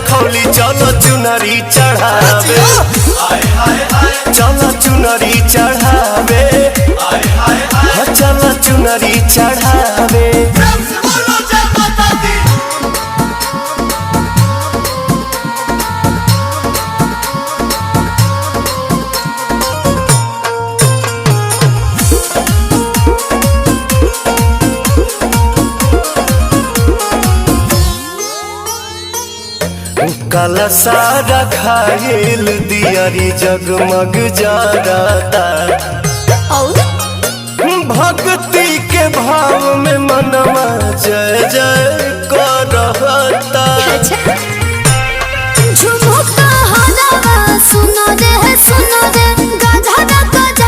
देखौली चलो चुनरी चढ़ावे चलो चुनरी चढ़ावे चलो चुनरी चढ़ावे। काला सारा खायल दियारी जगमग जाता भक्ति के भाव में मनवा जय जय करता। झुमुका हलावा सुनो रे